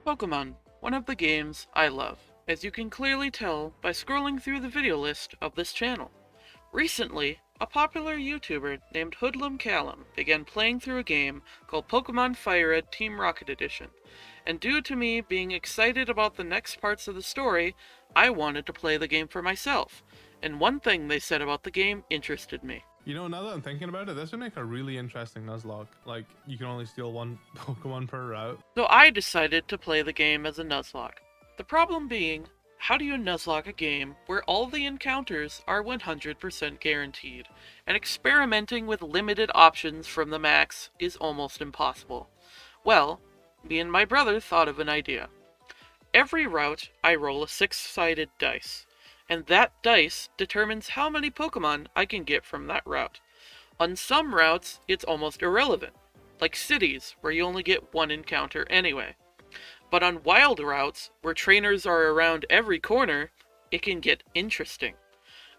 Pokemon, one of the games I love, as you can clearly tell by scrolling through the video list of this channel. Recently, a popular YouTuber named Hoodlum Callum began playing through a game called Pokemon FireRed Team Rocket Edition, and due to me being excited about the next parts of the story, I wanted to play the game for myself, and one thing they said about the game interested me. You know, now that I'm thinking about it, this would make a really interesting Nuzlocke. Like, you can only steal one Pokemon per route. So I decided to play the game as a Nuzlocke. The problem being, how do you Nuzlocke a game where all the encounters are 100% guaranteed, and experimenting with limited options from the max is almost impossible? Well, me and my brother thought of an idea. Every route, I roll a 6-sided dice, and that dice determines how many Pokemon I can get from that route. On some routes, it's almost irrelevant, like cities, where you only get one encounter anyway. But on wild routes, where trainers are around every corner, it can get interesting.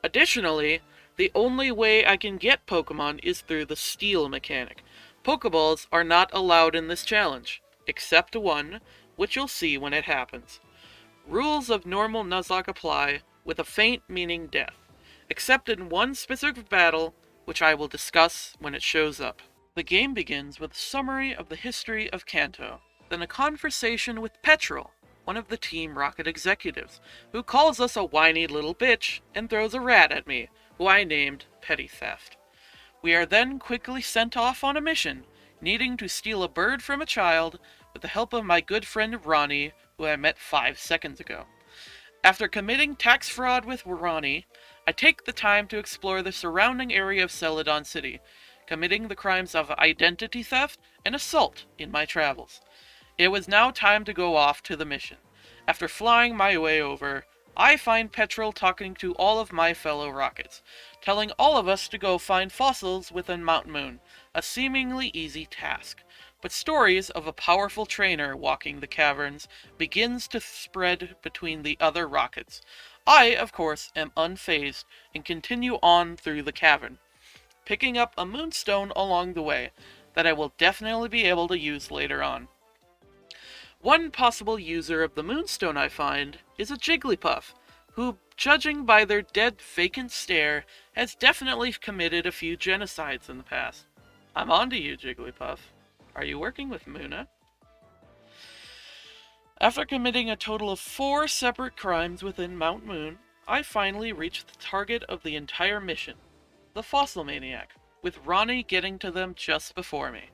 Additionally, the only way I can get Pokemon is through the steal mechanic. Pokeballs are not allowed in this challenge, except one, which you'll see when it happens. Rules of normal Nuzlocke apply, with a feint meaning death, except in one specific battle, which I will discuss when it shows up. The game begins with a summary of the history of Kanto, then a conversation with Petrel, one of the Team Rocket executives, who calls us a whiny little bitch and throws a rat at me, who I named Petty Theft. We are then quickly sent off on a mission, needing to steal a bird from a child with the help of my good friend Ronnie, who I met 5 seconds ago. After committing tax fraud with Ronnie, I take the time to explore the surrounding area of Celadon City, committing the crimes of identity theft and assault in my travels. It was now time to go off to the mission. After flying my way over, I find Petrel talking to all of my fellow Rockets, telling all of us to go find fossils within Mount Moon, a seemingly easy task. But stories of a powerful trainer walking the caverns begins to spread between the other Rockets. I, of course, am unfazed and continue on through the cavern, picking up a moonstone along the way that I will definitely be able to use later on. One possible user of the moonstone I find is a Jigglypuff, who, judging by their dead vacant stare, has definitely committed a few genocides in the past. I'm onto you, Jigglypuff. Are you working with Muna? After committing a total of 4 separate crimes within Mount Moon, I finally reach the target of the entire mission, the Fossil Maniac, with Ronnie getting to them just before me.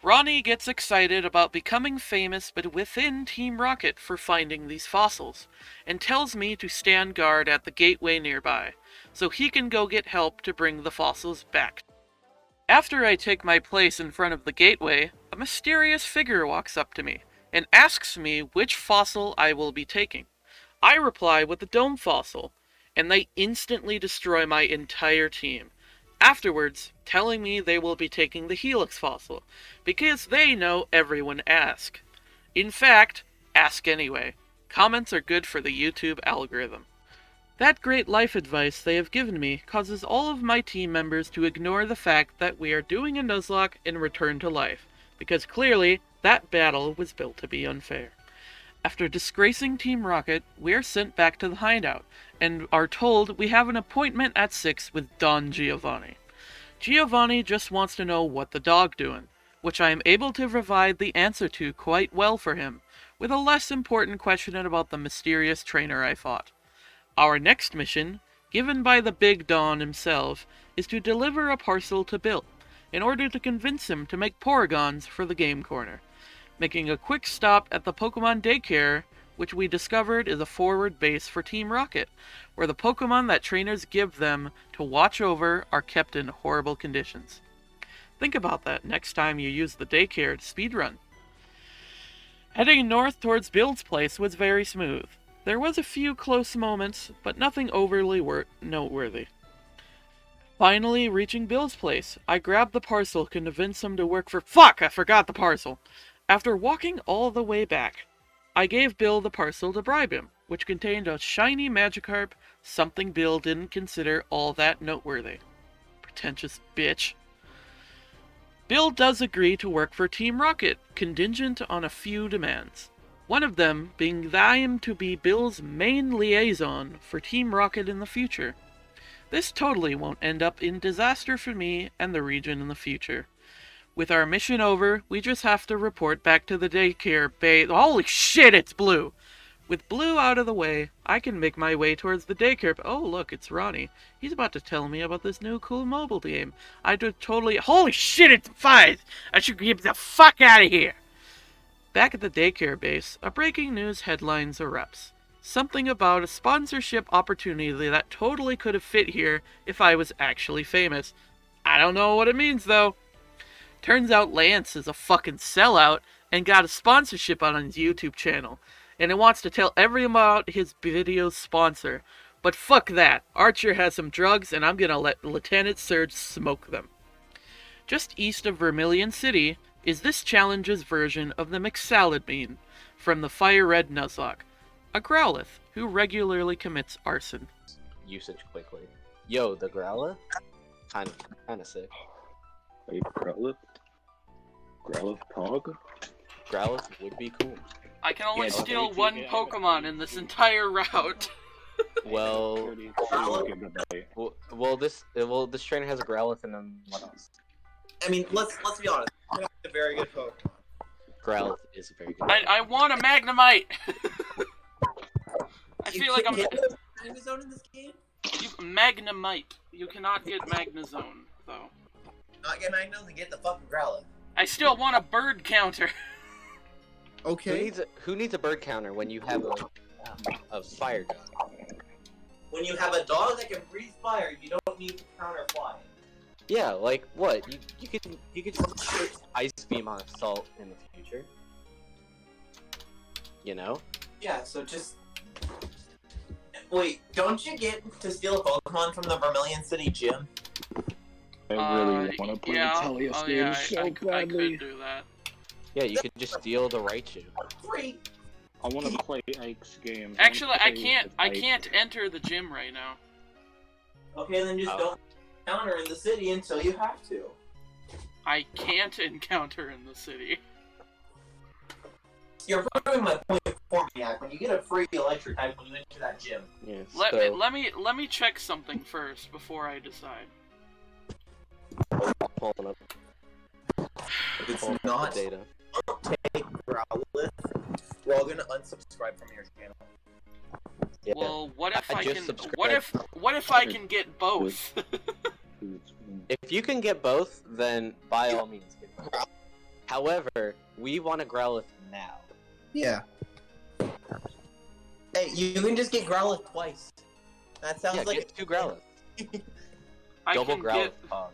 Ronnie gets excited about becoming famous but within Team Rocket for finding these fossils, and tells me to stand guard at the gateway nearby, so he can go get help to bring the fossils back. After I take my place in front of the gateway, a mysterious figure walks up to me, and asks me which fossil I will be taking. I reply with the Dome Fossil, and they instantly destroy my entire team. Afterwards, telling me they will be taking the Helix Fossil, because they know everyone asks. In fact, ask anyway. Comments are good for the YouTube algorithm. That great life advice they have given me causes all of my team members to ignore the fact that we are doing a Nuzlocke and return to life, because clearly that battle was built to be unfair. After disgracing Team Rocket, we are sent back to the hideout, and are told we have an appointment at 6 with Don Giovanni. Giovanni just wants to know what the dog doing, which I am able to provide the answer to quite well for him, with a less important question about the mysterious trainer I fought. Our next mission, given by the Big Don himself, is to deliver a parcel to Bill, in order to convince him to make Porygons for the game corner, making a quick stop at the Pokemon Daycare, which we discovered is a forward base for Team Rocket, where the Pokemon that trainers give them to watch over are kept in horrible conditions. Think about that next time you use the daycare to speedrun. Heading north towards Bill's place was very smooth. There was a few close moments, but nothing overly noteworthy. Finally reaching Bill's place, I grabbed the parcel to convince him to work for— Fuck! I forgot the parcel! After walking all the way back, I gave Bill the parcel to bribe him, which contained a shiny Magikarp, something Bill didn't consider all that noteworthy. Pretentious bitch. Bill does agree to work for Team Rocket, contingent on a few demands. One of them being that I am to be Bill's main liaison for Team Rocket in the future. This totally won't end up in disaster for me and the region in the future. With our mission over, we just have to report back to the daycare bay. Holy shit, it's Blue! With Blue out of the way, I can make my way towards the daycare. Oh, look, it's Ronnie. He's about to tell me about this new cool mobile game. I do totally. Holy shit, it's Five! I should get the fuck out of here! Back at the daycare base, a breaking news headlines erupts. Something about a sponsorship opportunity that totally could have fit here if I was actually famous. I don't know what it means, though. Turns out Lance is a fucking sellout and got a sponsorship on his YouTube channel, and it wants to tell everyone about his video's sponsor. But fuck that. Archer has some drugs, and I'm gonna let Lieutenant Surge smoke them. Just east of Vermilion City is this challenge's version of the McSalad bean from the FireRed Nuzlocke, a Growlithe who regularly commits arson. Usage quickly. Yo, the Growlithe? Kinda sick. Wait, Growlithe? Growlithe Pog? Growlithe would be cool. I can only Yeah, steal okay, one yeah, Pokemon in this entire route. Well, this trainer has a Growlithe and then what else? I mean, let's be honest. It's a very good Pokemon. Growlithe is very good. I want a Magnemite! I feel like I'm... Magnezone in this game? Magnemite. You cannot get Magnezone, though. Not get Magnezone and get the fucking Growlithe. I still want a bird counter. Okay. Who needs a bird counter when you have a fire gun? When you have a dog that can breathe fire, you don't need to counter flying. Yeah, like what? You could just put ice beam on assault in the future. You know? Yeah, so just... Wait, don't you get to steal a Pokemon from the Vermilion City gym? I really want to play yeah. the Telius Oh, game yeah, so I badly. could do that. Yeah, you could just steal the Raichu. Free! I want to play Ike's game. Actually, I can't enter the gym right now. Okay, then just don't counter in the city until you have to. I can't encounter in the city. You're proving my point for me, Ak. When you get a free electric type when you enter that gym. Yeah, Let me check something first before I decide. pulling up. If it's Pulling up not the data. take Growlithe, we're all gonna unsubscribe from your channel. Yeah. Well, what if I just can? subscribed. What if I can get both? If you can get both, then by all means get both. However, we want a Growlithe now. Yeah. Hey, you can just get Growlithe twice. That sounds like get two Growlithe. I Double can Growlithe get Pog.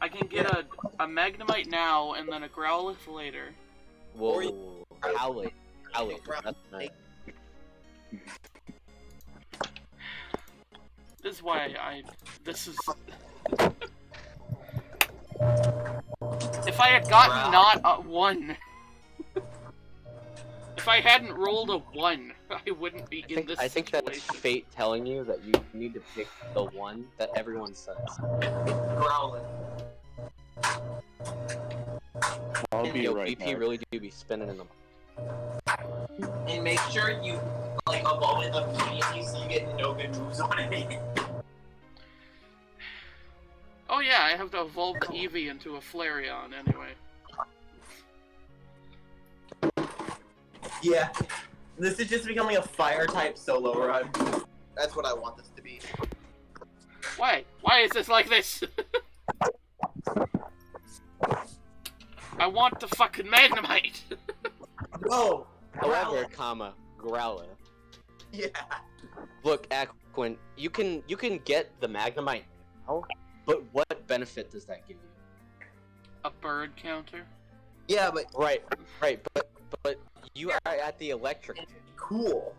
I can get a Magnemite now and then a Growlithe later. Whoa. How late? How late? That's nice. This is why this is... If I had gotten not a 1... If I hadn't rolled a 1, I wouldn't be in this I think that's situation. fate telling you that you need to pick the one that everyone says. Growlithe. I'll be Yo, right BP back. really do be spinning in them. And make sure you like evolve it immediately so you get no good moves on it. Oh yeah, I have to evolve the Eevee into a Flareon anyway. Yeah. This is just becoming a fire type solo run. That's what I want this to be. Why? Why is this like this? I want the fucking Magnemite! Whoa! However, Growlithe. Growlithe. Yeah. Look, Aquin, you can get the Magnemite now, but what benefit does that give you? A bird counter? Yeah, but Right, but you are at the electric. cool.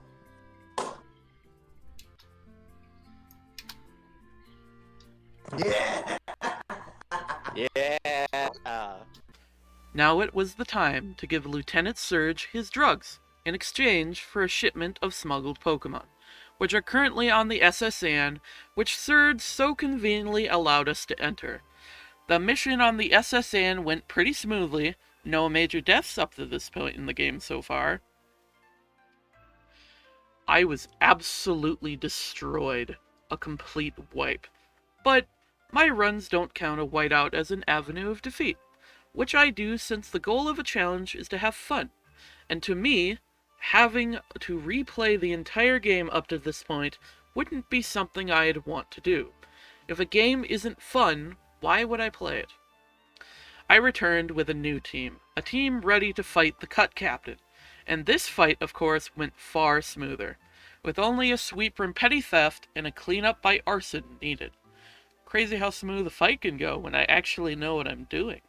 Yeah. Yeah. Now it was the time to give Lieutenant Surge his drugs, in exchange for a shipment of smuggled Pokemon, which are currently on the SSN, which Surge so conveniently allowed us to enter. The mission on the SSN went pretty smoothly, no major deaths up to this point in the game so far. I was absolutely destroyed. A complete wipe. But my runs don't count a whiteout as an avenue of defeat, which I do since the goal of a challenge is to have fun. And to me, having to replay the entire game up to this point wouldn't be something I'd want to do. If a game isn't fun, why would I play it? I returned with a new team, a team ready to fight the cut captain. And this fight, of course, went far smoother, with only a sweep from petty theft and a cleanup by arson needed. Crazy how smooth a fight can go when I actually know what I'm doing.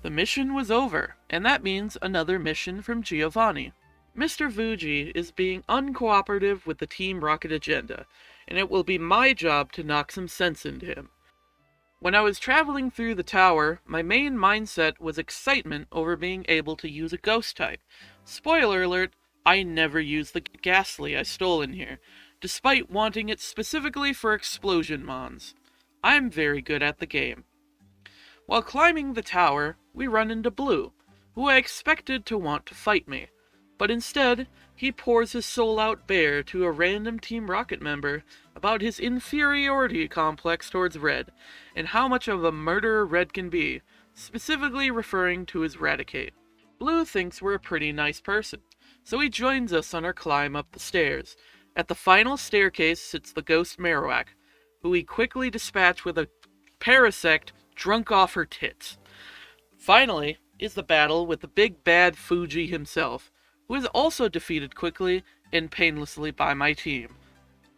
The mission was over, and that means another mission from Giovanni. Mr. Fuji is being uncooperative with the Team Rocket agenda, and it will be my job to knock some sense into him. When I was traveling through the tower, my main mindset was excitement over being able to use a ghost type. Spoiler alert, I never used the Ghastly I stole in here, despite wanting it specifically for explosion mons. I'm very good at the game. While climbing the tower, we run into Blue, who I expected to want to fight me, but instead, he pours his soul out bare to a random Team Rocket member about his inferiority complex towards Red, and how much of a murderer Red can be, specifically referring to his Raticate. Blue thinks we're a pretty nice person, so he joins us on our climb up the stairs. At the final staircase sits the ghost Marowak, who we quickly dispatch with a parasect drunk off her tits. Finally is the battle with the big bad Fuji himself, who is also defeated quickly and painlessly by my team,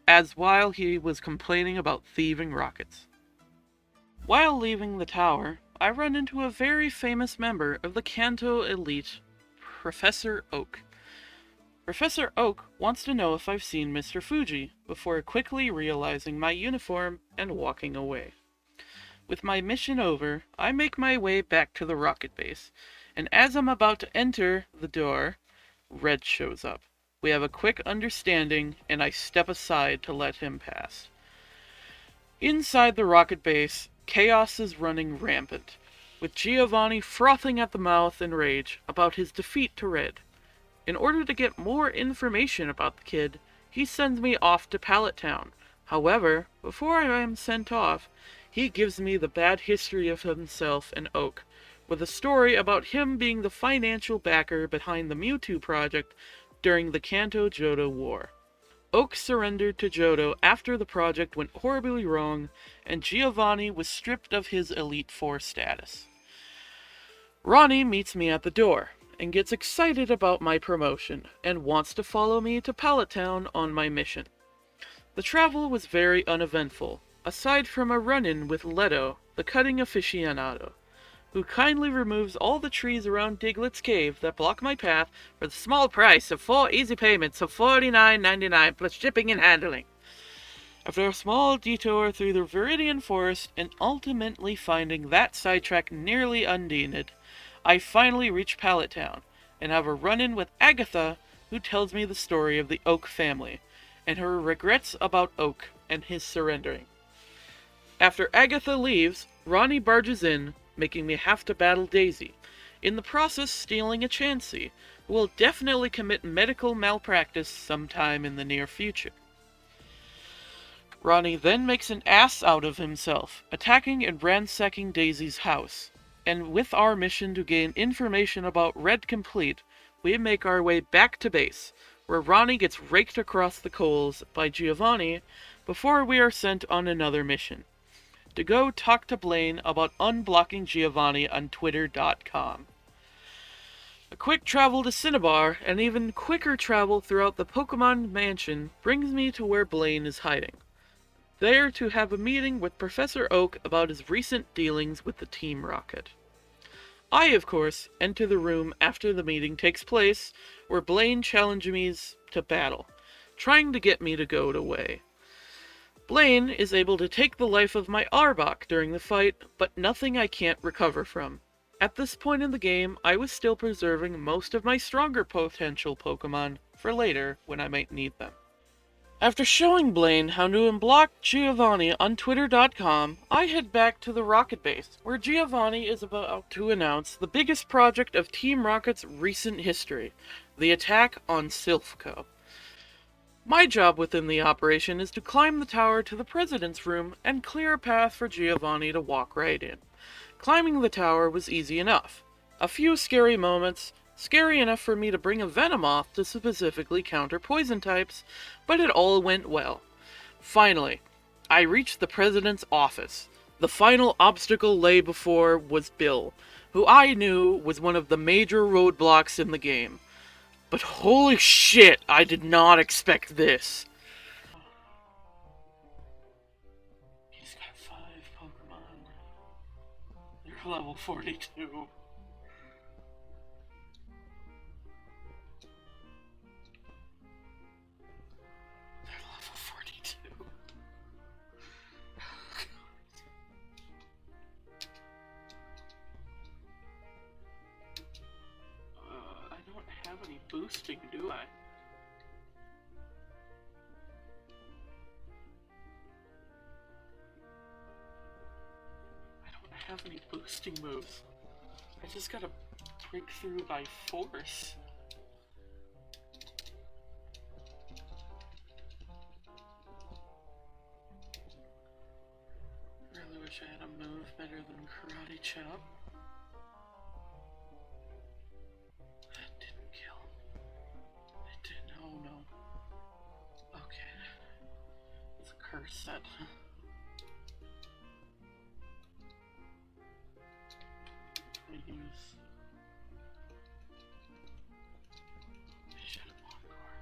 as while he was complaining about thieving rockets. While leaving the tower, I run into a very famous member of the Kanto elite, Professor Oak. Professor Oak wants to know if I've seen Mr. Fuji, before quickly realizing my uniform and walking away. With my mission over, I make my way back to the rocket base, and as I'm about to enter the door, Red shows up. We have a quick understanding, and I step aside to let him pass. Inside the rocket base, chaos is running rampant, with Giovanni frothing at the mouth in rage about his defeat to Red. In order to get more information about the kid, he sends me off to Pallet Town. However, before I am sent off, he gives me the bad history of himself and Oak, with a story about him being the financial backer behind the Mewtwo project during the Kanto-Johto War. Oak surrendered to Johto after the project went horribly wrong, and Giovanni was stripped of his Elite Four status. Ronnie meets me at the door, and gets excited about my promotion, and wants to follow me to Pallet Town on my mission. The travel was very uneventful, aside from a run-in with Leto, the cutting aficionado, who kindly removes all the trees around Diglett's cave that block my path for the small price of 4 easy payments of $49.99 plus shipping and handling. After a small detour through the Viridian Forest and ultimately finding that sidetrack nearly unneeded, I finally reach Pallet Town and have a run-in with Agatha, who tells me the story of the Oak family and her regrets about Oak and his surrendering. After Agatha leaves, Ronnie barges in, making me have to battle Daisy, in the process stealing a Chansey, who will definitely commit medical malpractice sometime in the near future. Ronnie then makes an ass out of himself, attacking and ransacking Daisy's house, and with our mission to gain information about Red complete, we make our way back to base, where Ronnie gets raked across the coals by Giovanni before we are sent on another mission, to go talk to Blaine about unblocking Giovanni on Twitter.com. A quick travel to Cinnabar, and even quicker travel throughout the Pokemon Mansion, brings me to where Blaine is hiding, there to have a meeting with Professor Oak about his recent dealings with the Team Rocket. I, of course, enter the room after the meeting takes place, where Blaine challenges me to battle, trying to get me to go away. Blaine is able to take the life of my Arbok during the fight, but nothing I can't recover from. At this point in the game, I was still preserving most of my stronger potential Pokemon for later when I might need them. After showing Blaine how to unblock Giovanni on Twitter.com, I head back to the Rocket Base, where Giovanni is about to announce the biggest project of Team Rocket's recent history, the attack on Silph Co. My job within the operation is to climb the tower to the president's room and clear a path for Giovanni to walk right in. Climbing the tower was easy enough. A few scary moments, scary enough for me to bring a Venomoth to specifically counter poison types, but it all went well. Finally, I reached the president's office. The final obstacle lay before was Bill, who I knew was one of the major roadblocks in the game. But holy shit, I did not expect this. He's got 5 Pokemon. They're level 42. They're level 42. I don't have any boosting, do I? I don't have any boosting moves. I just gotta break through by force. Really wish I had a move better than Karate Chop. That didn't kill. It did. Oh no. Okay. It's a curse set. I use Shadow Encore.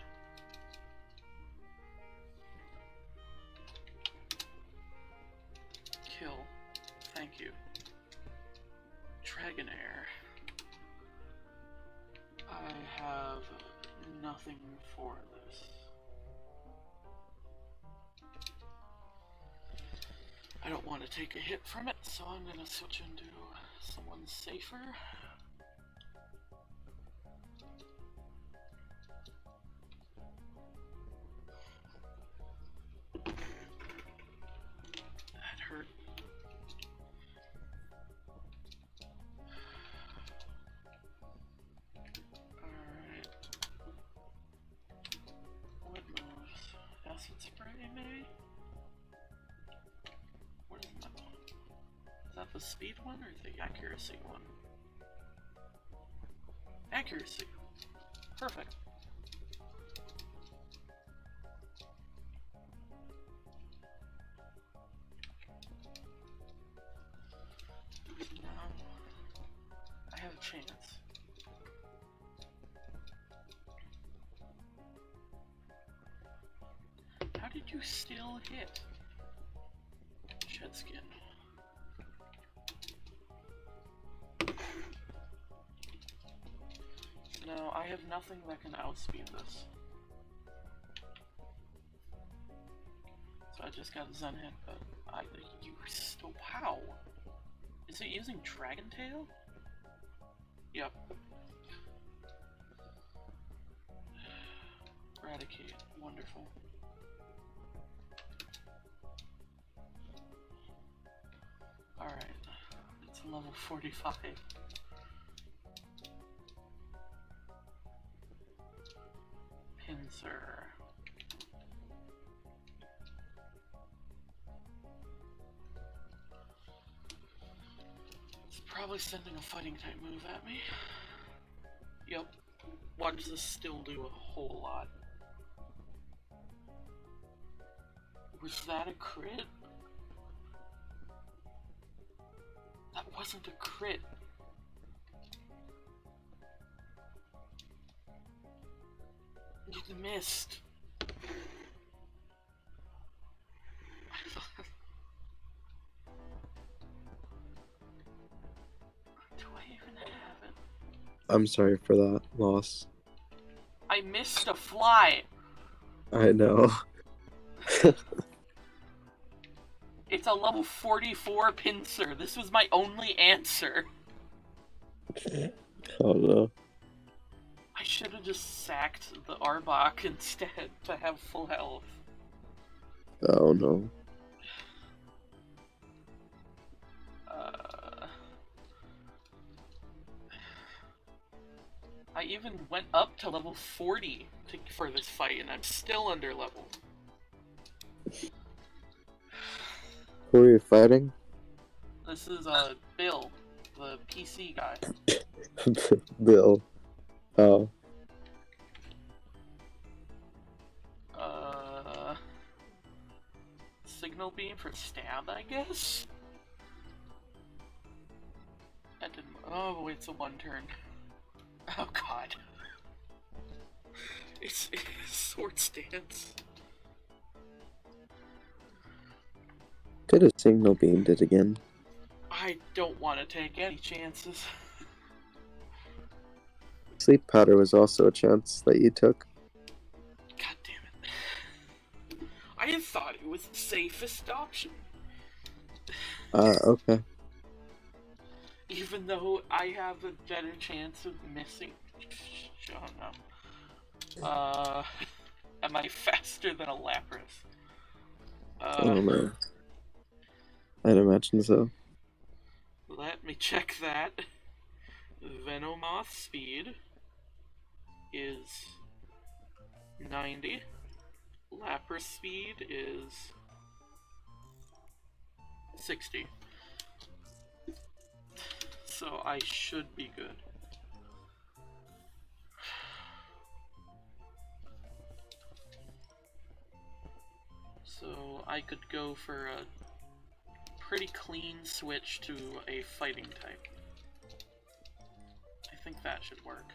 Kill. Thank you. Dragonair. I have nothing for this. I don't want to take a hit from it, so I'm gonna switch into someone safer. That hurt. Alright. What moves? Acid spray, maybe? What is that one? Is that the speed one or the accuracy one? Accuracy. Perfect. Now, I have a chance. How did you still hit? Shed skin. No, I have nothing that can outspeed this. So I just got Zen hit, but you still, wow. Is it using Dragon Tail? Yep. Eradicate, wonderful. Alright, it's level 45. Pincer. It's probably sending a fighting type move at me. Yep. Watch this still do a whole lot. Was that a crit? That wasn't a crit. You missed. Do I even have it? I'm sorry for that loss. I missed a fly. I know. It's a level 44 pincer. This was my only answer. Oh no. I should have just sacked the Arbok instead to have full health. Oh no. I even went up to level 40 for this fight, and I'm still under leveled. Who are you fighting? This is Bill, the PC guy. Bill. Oh. Signal beam for stab, I guess? That didn't. Oh, wait, it's a one turn. Oh god. It's sword stance. Did a signal beamed it again. I don't want to take any chances. Sleep powder was also a chance that you took. God damn it. I had thought it was the safest option. Okay. Even though I have a better chance of missing. I don't know. Am I faster than a Lapras? I don't know. I'd imagine so. Let me check that. Venomoth speed is 90. Lapras speed is 60. So I should be good. So I could go for a pretty clean switch to a fighting type. I think that should work.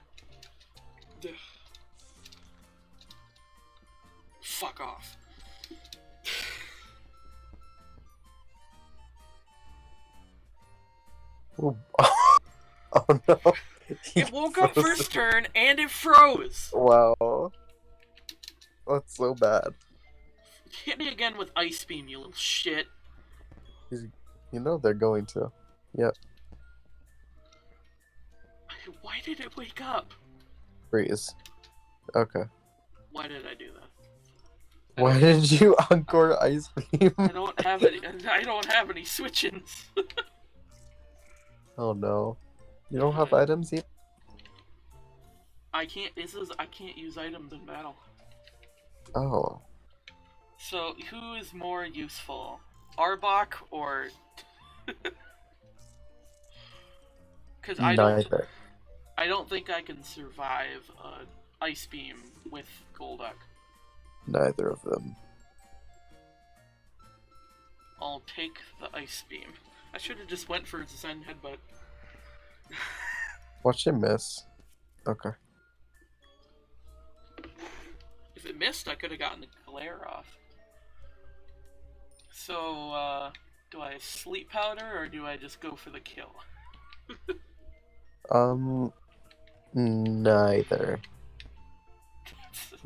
Fuck off. Oh no. It woke up first turn and it froze! Wow. That's so bad. Hit me again with Ice Beam, you little shit. You know they're going to. Yep. Why did it wake up? Freeze. Okay. Why did I do that? Why did you encore Ice Beam? I don't have any. I don't have any switch-ins. Oh no. You don't have items yet? I can't. I can't use items in battle. Oh. So who is more useful, Arbok or? Because Neither. I don't think I can survive Ice Beam with Golduck. Neither of them. I'll take the Ice Beam. I should have just went for Zen Headbutt. Watch it miss. Okay. If it missed, I could have gotten the glare off. So, do I sleep powder or do I just go for the kill? Neither.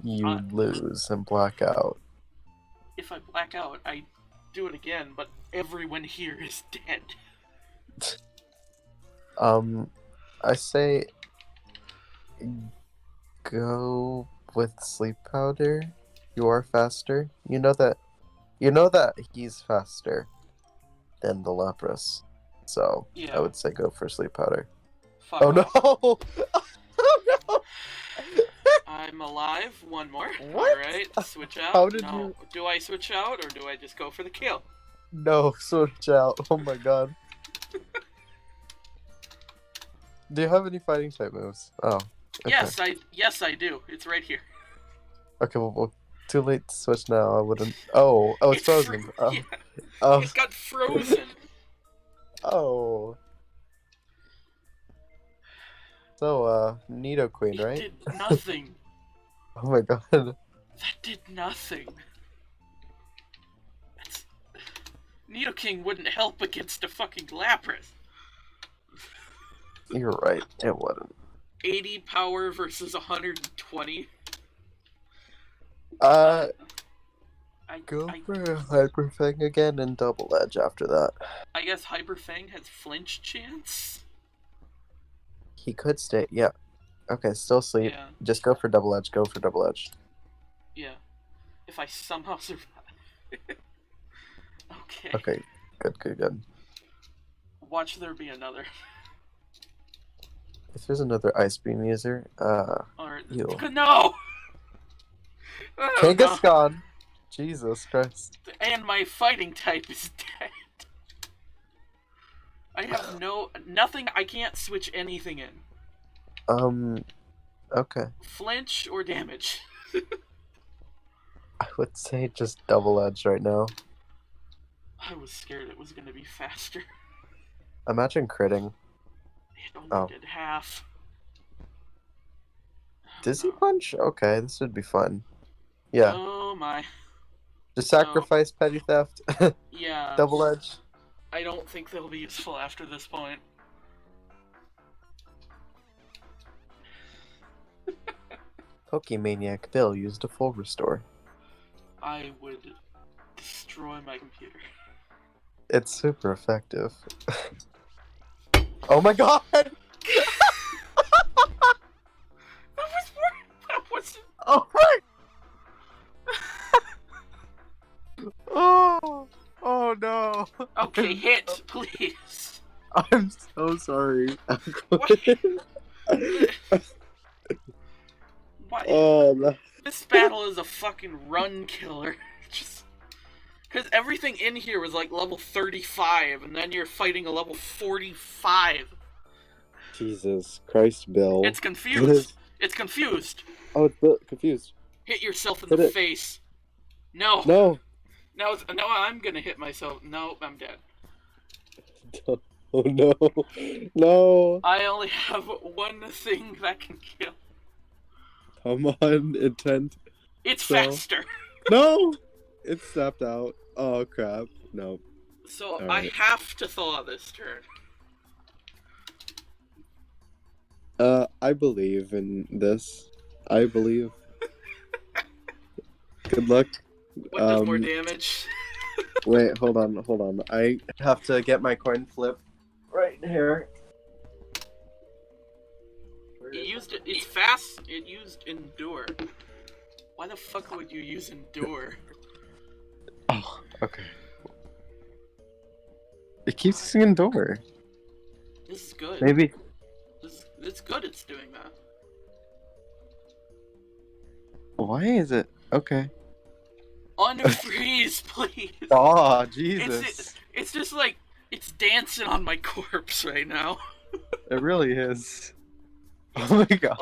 You lose and black out. If I black out, I do it again, but everyone here is dead. I say go with sleep powder. You are faster. You know that he's faster than the Lapras. So Yeah. I would say go for sleep powder. Fuck Oh no! off. Oh no! I'm alive. One more. What? Alright, switch out. How did no. you- Do I switch out or do I just go for the kill? No, switch out. Oh my god. Do you have any fighting type moves? Oh. Okay. Yes, I do. It's right here. Okay, well, too late to switch now. I wouldn't. Oh, it's frozen. Yeah, Oh. it got frozen. Oh. So, Nidoqueen, It right? did nothing. Oh my god. That did nothing. Nidoking wouldn't help against a fucking Lapras. You're right. It wouldn't. 80 power versus 120. Go I for Hyper Fang again and Double Edge after that. I guess Hyper Fang has flinch chance. He could stay. Yeah. Okay, still sleep. Yeah. Just go for Double Edge. Go for Double Edge. Yeah. If I somehow survive. Okay. Okay. Good. Watch there be another. if there's another Ice Beam user, Or you. no. Oh, no. Kangaskhan. Jesus Christ. And my fighting type is dead. I have nothing. I can't switch anything in. Okay. Flinch or damage. I would say just double edge right now. I was scared it was gonna be faster. Imagine critting. It only did half. Dizzy Punch? Okay, this would be fun. Yeah. Oh my. Just sacrifice Petty Theft. Yeah. Double edge. I don't think they'll be useful after this point. Pokemaniac Bill used a full restore. I would destroy my computer. It's super effective. Oh my god! That was Oh my! Oh no! okay, hit, please. I'm so sorry. Why? Oh no. This battle is a fucking run killer. Just because everything in here was like level 35, and then you're fighting a level 45. Jesus Christ, Bill. It's confused. It's confused. Oh, it's Bill. Confused. Hit yourself in Hit the it. face. No. No. No, I'm gonna hit myself. No, I'm dead. Oh no. No. I only have one thing that can kill. Come on, intent. It's So- faster. No. It's snapped out. Oh crap. No. So I Alright. have to thaw this turn. I believe in this. I believe. Good luck. What does more damage? Wait, hold on. I have to get my coin flip right here. It's fast. It used endure. Why the fuck would you use endure? Oh, okay. It keeps using endure. This is good. Maybe. It's good. It's doing that. Why is it? Okay. Unfreeze, please. Oh, Jesus. It's just like it's dancing on my corpse right now. It really is. Oh my god.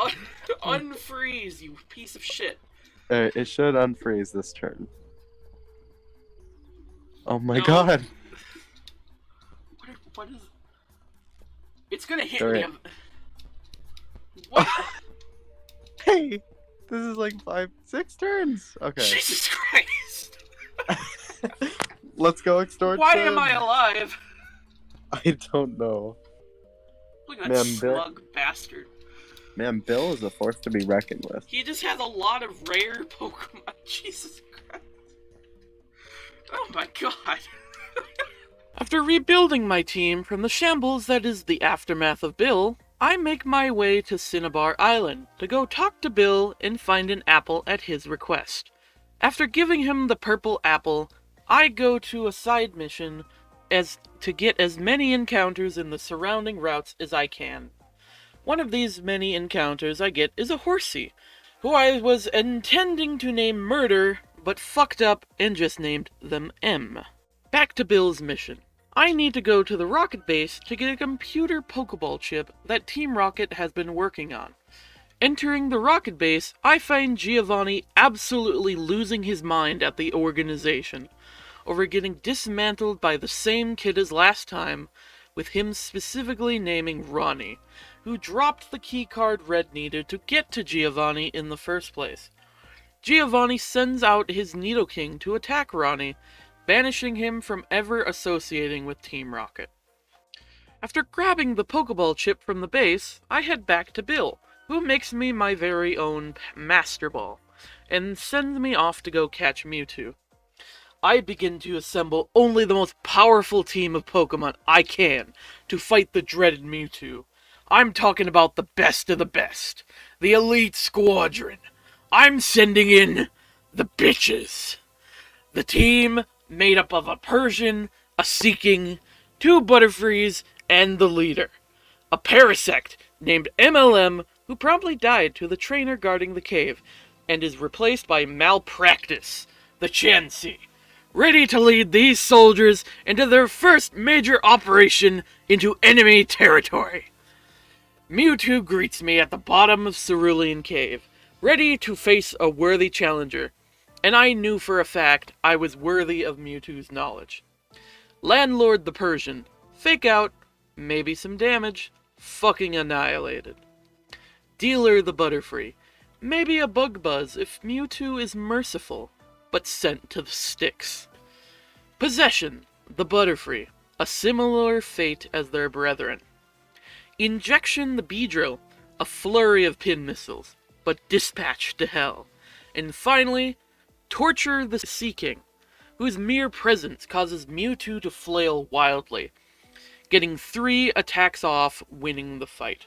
Unfreeze, you piece of shit. Alright, it should unfreeze this turn. Oh my No. god. What is? It's gonna hit Alright. me. What? Hey! This is like 6 turns. Okay. Jesus Christ! Let's go extort. Why am I alive? I don't know. Look at that Man, Bill- smug bastard. Man, Bill is a force to be reckoned with. He just has a lot of rare Pokemon. Jesus Christ. Oh my god. After rebuilding my team from the shambles that is the aftermath of Bill, I make my way to Cinnabar Island to go talk to Bill and find an apple at his request. After giving him the purple apple, I go to a side mission as to get as many encounters in the surrounding routes as I can. One of these many encounters I get is a horsey, who I was intending to name Murder, but fucked up and just named them M. Back to Bill's mission. I need to go to the Rocket base to get a computer Pokeball chip that Team Rocket has been working on. Entering the Rocket base, I find Giovanni absolutely losing his mind at the organization over getting dismantled by the same kid as last time, with him specifically naming Ronnie, who dropped the keycard Red needed to get to Giovanni in the first place. Giovanni sends out his Nidoking to attack Ronnie, banishing him from ever associating with Team Rocket. After grabbing the Pokeball chip from the base, I head back to Bill, who makes me my very own Master Ball, and sends me off to go catch Mewtwo. I begin to assemble only the most powerful team of Pokemon I can to fight the dreaded Mewtwo. I'm talking about the best of the best, the Elite Squadron. I'm sending in the bitches. The team made up of a Persian, a Seeking, 2 Butterfrees, and the leader. A Parasect named MLM, who promptly died to the trainer guarding the cave, and is replaced by Malpractice, the Chansey, ready to lead these soldiers into their first major operation into enemy territory. Mewtwo greets me at the bottom of Cerulean Cave, ready to face a worthy challenger, and I knew for a fact I was worthy of Mewtwo's knowledge. Landlord the Persian, fake out, maybe some damage, fucking annihilated. Dealer the Butterfree, maybe a bug buzz if Mewtwo is merciful, but sent to the sticks. Possession, the Butterfree, a similar fate as their brethren. Injection the Beedrill, a flurry of pin missiles, but dispatched to hell. And finally, Torture the Sea King, whose mere presence causes Mewtwo to flail wildly, getting 3 attacks off, winning the fight.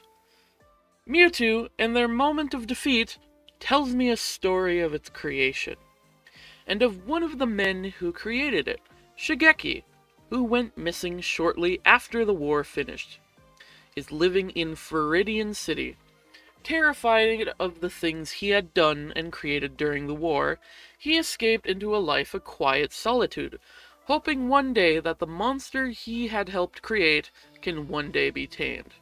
Mewtwo, in their moment of defeat, tells me a story of its creation, and of one of the men who created it, Shigeki, who went missing shortly after the war finished, is living in Viridian City. Terrified of the things he had done and created during the war, he escaped into a life of quiet solitude, hoping one day that the monster he had helped create can one day be tamed.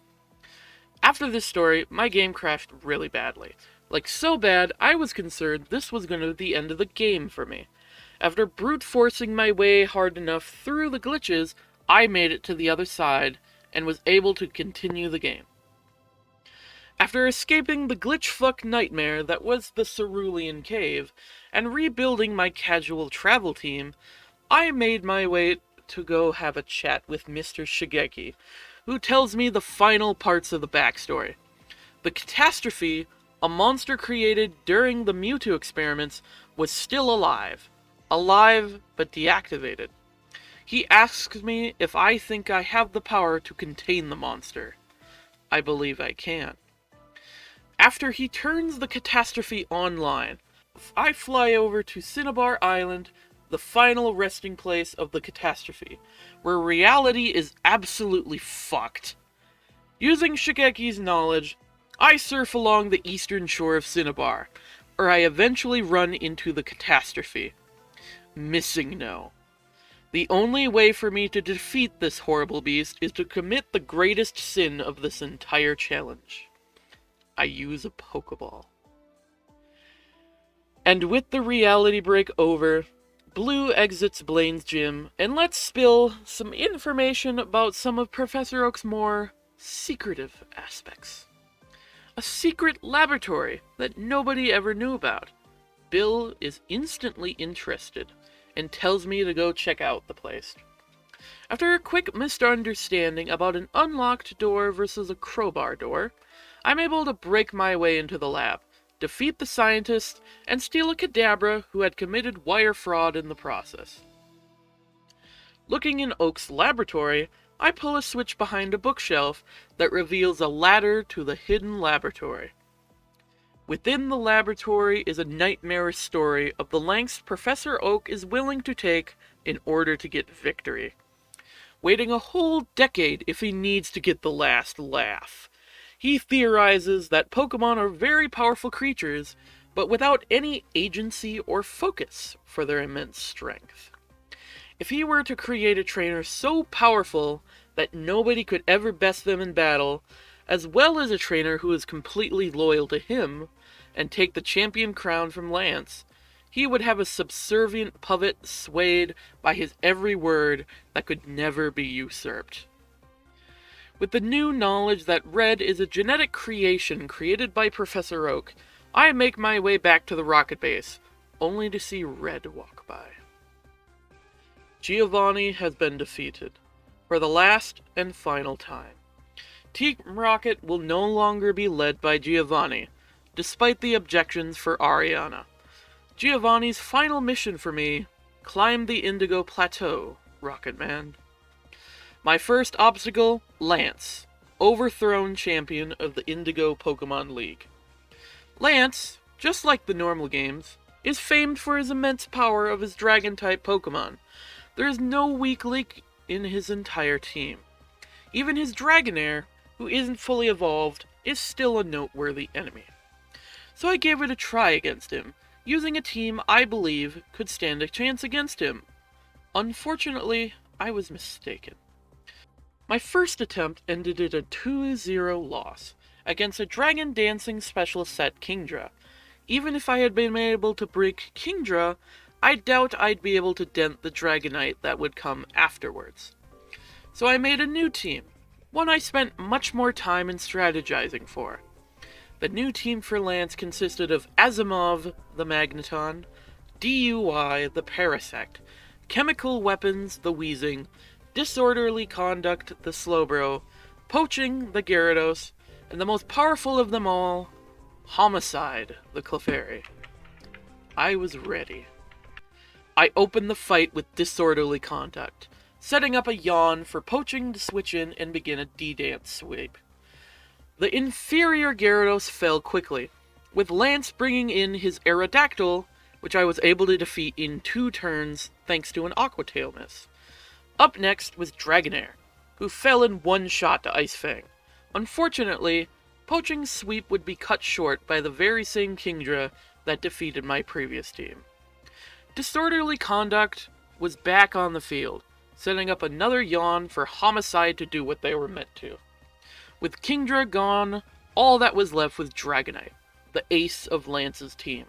After this story, my game crashed really badly. Like so bad, I was concerned this was going to be the end of the game for me. After brute forcing my way hard enough through the glitches, I made it to the other side and was able to continue the game. After escaping the glitch-fuck nightmare that was the Cerulean Cave, and rebuilding my casual travel team, I made my way to go have a chat with Mr. Shigeki, who tells me the final parts of the backstory. The catastrophe, a monster created during the Mewtwo experiments, was still alive. Alive, but deactivated. He asks me if I think I have the power to contain the monster. I believe I can. After he turns the catastrophe online, I fly over to Cinnabar Island, the final resting place of the catastrophe, where reality is absolutely fucked. Using Shigeki's knowledge, I surf along the eastern shore of Cinnabar, where I eventually run into the catastrophe. Missing No. The only way for me to defeat this horrible beast is to commit the greatest sin of this entire challenge. I use a Pokeball. And with the reality break over, Blue exits Blaine's gym and lets spill some information about some of Professor Oak's more secretive aspects. A secret laboratory that nobody ever knew about. Bill is instantly interested and tells me to go check out the place. After a quick misunderstanding about an unlocked door versus a crowbar door, I'm able to break my way into the lab, defeat the scientist, and steal a Kadabra who had committed wire fraud in the process. Looking in Oak's laboratory, I pull a switch behind a bookshelf that reveals a ladder to the hidden laboratory. Within the laboratory is a nightmarish story of the lengths Professor Oak is willing to take in order to get victory. Waiting a whole decade if he needs to get the last laugh. He theorizes that Pokemon are very powerful creatures, but without any agency or focus for their immense strength. If he were to create a trainer so powerful that nobody could ever best them in battle, as well as a trainer who is completely loyal to him, and take the champion crown from Lance, he would have a subservient puppet swayed by his every word that could never be usurped. With the new knowledge that Red is a genetic creation created by Professor Oak, I make my way back to the rocket base, only to see Red walk by. Giovanni has been defeated, for the last and final time. Team Rocket will no longer be led by Giovanni, despite the objections for Ariana. Giovanni's final mission for me, climb the Indigo Plateau, Rocket Man. My first obstacle, Lance, overthrown champion of the Indigo Pokemon League. Lance, just like the normal games, is famed for his immense power of his Dragon-type Pokemon. There is no weak link in his entire team. Even his Dragonair, who isn't fully evolved, is still a noteworthy enemy. So I gave it a try against him, using a team I believe could stand a chance against him. Unfortunately, I was mistaken. My first attempt ended in a 2-0 loss against a Dragon Dancing special set Kingdra. Even if I had been able to break Kingdra, I doubt I'd be able to dent the Dragonite that would come afterwards. So I made a new team, one I spent much more time in strategizing for. The new team for Lance consisted of Asimov, the Magneton, DUI, the Parasect, Chemical Weapons, the Wheezing, Disorderly Conduct, the Slowbro, Poaching, the Gyarados, and the most powerful of them all, Homicide, the Clefairy. I was ready. I opened the fight with Disorderly Conduct, setting up a yawn for Poaching to switch in and begin a D-Dance sweep. The inferior Gyarados fell quickly, with Lance bringing in his Aerodactyl, which I was able to defeat in 2 turns thanks to an Aqua Tail miss. Up next was Dragonair, who fell in 1 shot to Ice Fang. Unfortunately, Poaching's sweep would be cut short by the very same Kingdra that defeated my previous team. Disorderly Conduct was back on the field, setting up another yawn for Homicide to do what they were meant to. With Kingdra gone, all that was left was Dragonite, the ace of Lance's team.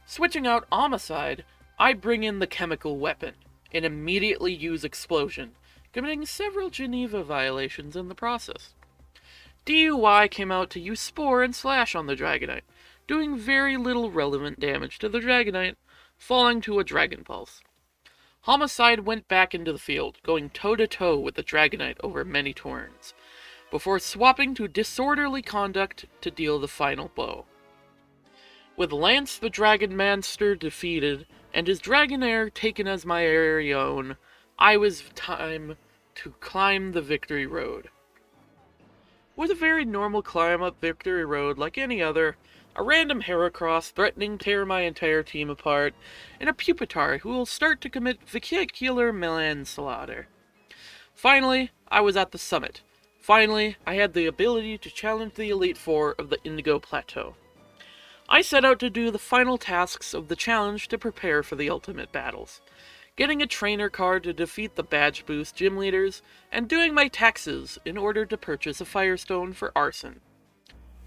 Switching out Homicide, I bring in the Chemical Weapon, and immediately use Explosion, committing several Geneva violations in the process. DUI came out to use Spore and Slash on the Dragonite, doing very little relevant damage to the Dragonite, falling to a Dragon Pulse. Homicide went back into the field, going toe-to-toe with the Dragonite over many turns, before swapping to Disorderly Conduct to deal the final blow. With Lance the Dragon Monster defeated, and his Dragonair taken as my very own, I was time to climb the victory road. With a very normal climb up victory road like any other, a random Heracross threatening to tear my entire team apart, and a Pupitar who will start to commit vehicular manslaughter. Finally, I was at the summit. Finally, I had the ability to challenge the Elite Four of the Indigo Plateau. I set out to do the final tasks of the challenge to prepare for the ultimate battles, getting a trainer card to defeat the Badge Boost gym leaders, and doing my taxes in order to purchase a Firestone for Arson.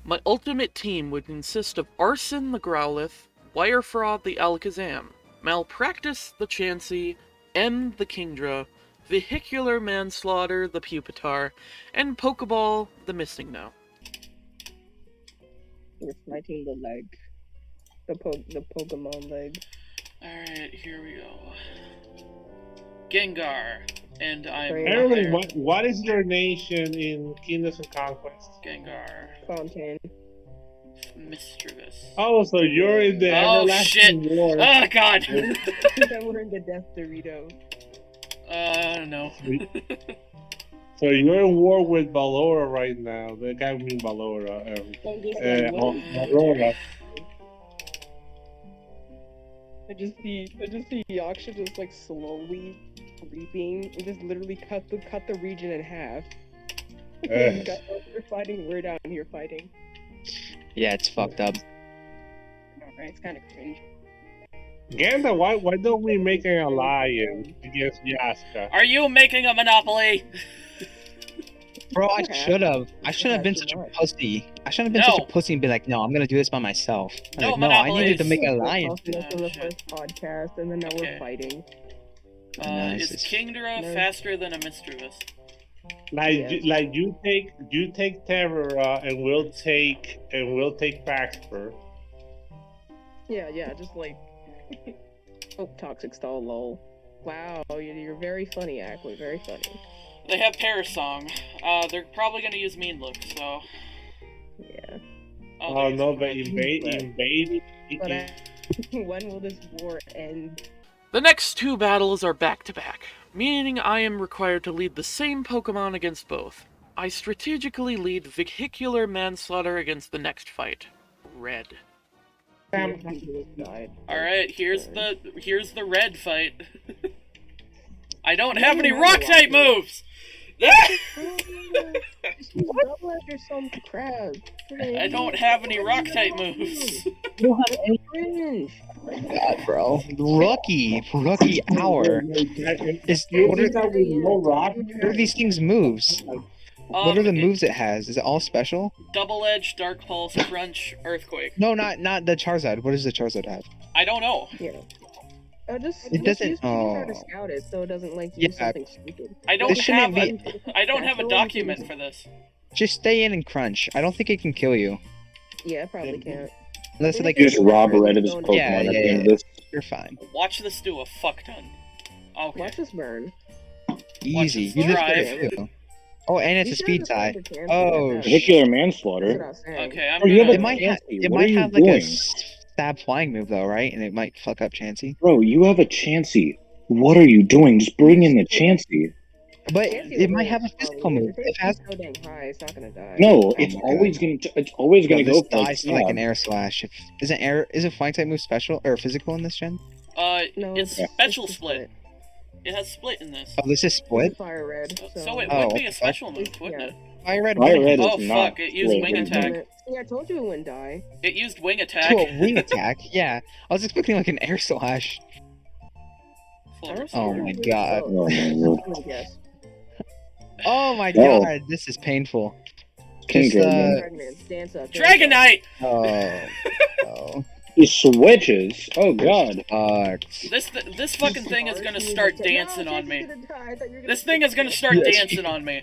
My ultimate team would consist of Arson the Growlithe, Wirefraud the Alakazam, Malpractice the Chansey, M the Kingdra, Vehicular Manslaughter the Pupitar, and Pokeball the Missing No. You're fighting the leg. The Pokemon leg. Alright, here we go. Gengar, and I'm Erwin, what is your nation in Kingdoms and Conquest? Gengar. Fontaine. Mischievous. Oh, so you're in the Everlasting War. Oh, God! That we're in the Death Dorito. No. So you're in war with Ballora right now. The guy who means Ballora. Aurora. I just see Yaksha just like slowly reaping and just literally cut the region in half. You're fighting, we're down here fighting. Yeah, it's fucked up. Alright, it's kinda cringe. Ganda, why don't we make an alliance against Yaska? Are you making a monopoly? Bro, I should have been such a pussy. I shouldn't have been such a pussy and be like, no, I'm gonna do this by myself. No, I needed to make an alliance. On the first podcast, and then now we're fighting. Is Kingdra faster than a Mischievous? Like you take Terra and we'll take Baxter. Yeah, just like oh, Toxic Stall, lol. Wow, you're very funny, Ackley, very funny. They have Parasong. They're probably gonna use Mean Look, so... Yeah. Oh no, but invade. But when will this war end? The next 2 battles are back-to-back, meaning I am required to lead the same Pokemon against both. I strategically lead Vehicular Manslaughter against the next fight. Red. Alright, here's the red fight. I don't have any Rock-type moves! Double edge or some crap. I don't have any rock type moves. You don't have any Cringe. God, bro. Rookie hour. Is You what think that with no rock? what are these things moves? What are the moves it has? Is it all special? Double Edge, Dark Pulse, Crunch, Earthquake. No, not the Charizard. What does the Charizard have? I don't know. Yeah. It doesn't. Use to scout it so it doesn't like use something stupid. I don't have a document for this. Just stay in and crunch. I don't think it can kill you. Yeah, it probably can't. Unless it, like Just rob red of his Pokemon Yeah, at the yeah, end of yeah. this. You're fine. Watch this do a fuck ton. Okay. Watch this burn. Easy. this You just drive. get it too. Oh, and it's You a should speed have tie. decided to cancel Oh, that. Vehicular That's what manslaughter. I was saying. Okay, I'm Oh, you have gonna. It might have. Chansey. It What might are you have like a doing? stab flying move though, right? And it might fuck up Chansey. Bro, you have a Chansey. What are you doing? Just bring in the Chansey. But Chansey it will might burn have a it, physical probably. move. If It has. so dang high, it's not gonna die. No, it's my always gonna Yo, go this for like dies to like an stab. air slash. Is a flying type move special or physical in this gen? No, It's special split. It has split in this. Oh, this is split. FireRed. So it Oh, would be a okay. special move, wouldn't it? FireRed. FireRed Oh is not. fuck! It used split wing in attack. here. Yeah, I told you it wouldn't die. It used wing attack. To a wing attack. Yeah, I was expecting like an air slash. Oh my god. Oh my lord. I'm gonna guess. Oh my Oh. god, this is painful. King Just, Dragon. Dragonman, dance up. Dragonite. Oh. He switches. Oh god. Fucked. This fucking thing is gonna start dancing on me. This thing is is gonna start Yes. dancing on me.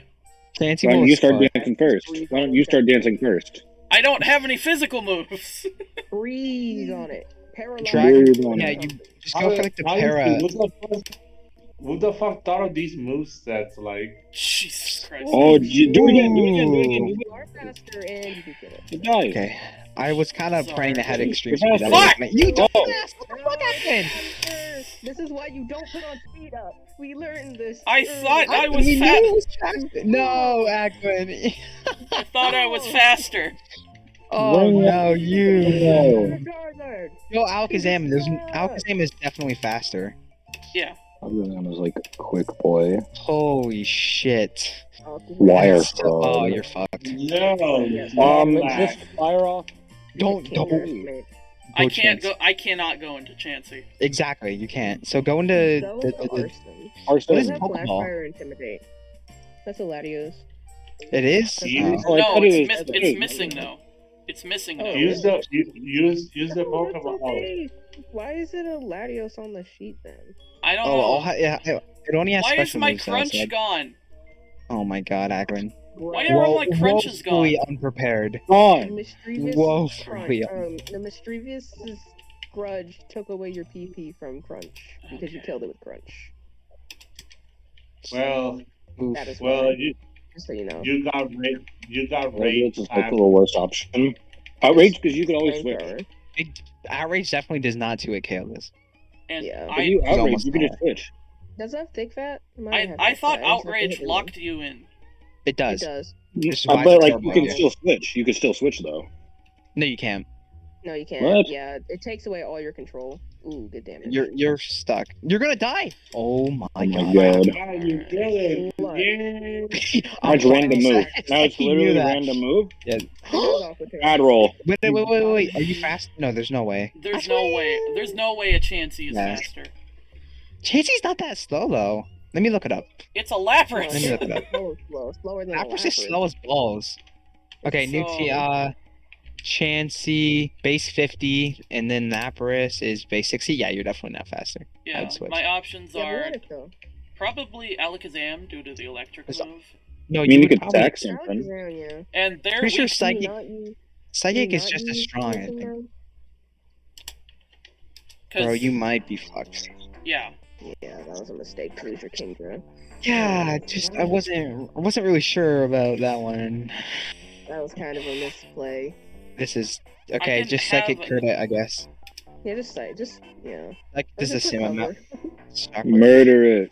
Fancy Why don't moves, you start fuck. dancing first? Why don't you start dancing first? I don't have any physical moves. Freeze on it. Paralyze. Breathe on Yeah, it. you just go for like the para. Who the fuck thought of these move sets? Like, Jesus Christ. Oh, do it again. Do it again. Do it again. Do You are faster and you do kill it. it. It dies. Okay. I was kind of Sorry. praying to have extreme Fuck! speed. That was- You don't Oh. ask! What the fuck happened? This is why you don't put on speed up. We learned this. I early. thought I was We knew fat. it was faster. No, Ackman. I thought I was faster. Oh Bring no, it. you. No. Charizard. Yo, Alakazam. Alakazam is definitely faster. Yeah. Alakazam is like a quick boy. Holy shit. Wire That's still- Oh, fraud. you're fucked. no. Just fire off. Don't. I can't go. I cannot go into Chansey. Exactly, you can't. So go into Go the, with the, the Arson. What is Doesn't have Pokeball? Black Fire Intimidate. That's a Latios. It is. You- Oh. I No, thought it it's, was- it's missing though. It's missing Oh, though. Use the use the Oh, that's Pokemon. Oh. okay. Why is it a Latios on the sheet then? I don't Oh, know. yeah, it only has Why is special my moves, so crunch it's like- gone? Oh my god, Akron. Why are all my crunches gone? Woefully unprepared. Gone. Mischievous Woefully. Crunch. The mischievous grudge took away your PP from Crunch because you killed it with Crunch. Well, Oof. That is well, why, you just so you know. you got rage. You got Outrage rage. is like the worst option. Outrage because you can always switch. Flamethrower. Outrage definitely does not 2-hit KO this. And Yeah. If you It's outrage, almost you can just all. switch. Does it have thick fat? It might I have I thick thought fat. I just have to outrage hit it locked you in. It It does. does. Which is why But it's like terrible you can idea. still switch. You can still switch though. No, you can't. No, you can't. What? Yeah, it takes away all your control. Ooh, good damage. You're stuck. You're gonna die. Oh my Oh my god. god. Ah, you did it. What? Yeah. Now it's random move. Now it's You knew literally that. random move. It goes off with her. Bad roll. Wait. Are you fast? No, there's no way. There's no way. There's no way a Chansey is Yeah. faster. Chansey's not that slow though. Let me look it up. It's a Let me Lapras. look it up. Slower than Lapras a is slow as balls. Okay, new Chansey, base 50, and then Lapras is base 60. Yeah, you're definitely not faster. Yeah, I'd switch. my options Yeah, are what if though? probably Alakazam due to the electric It's- move, No, I mean, you would could probably- attack something. Yeah. and they're Pretty sure weak. Psychic, Not use- Psychic not is just as use strong, I poison think. though? Bro, 'cause- you might be fucked. Yeah. Yeah, that was a mistake. Cause your Kingdra. Yeah, just I wasn't really sure about that one. That was kind of a misplay. This is okay. didn't Just Psychic have- credit, I guess. Yeah, just yeah. Like this is Just the same amount. recover. Stock Murder it.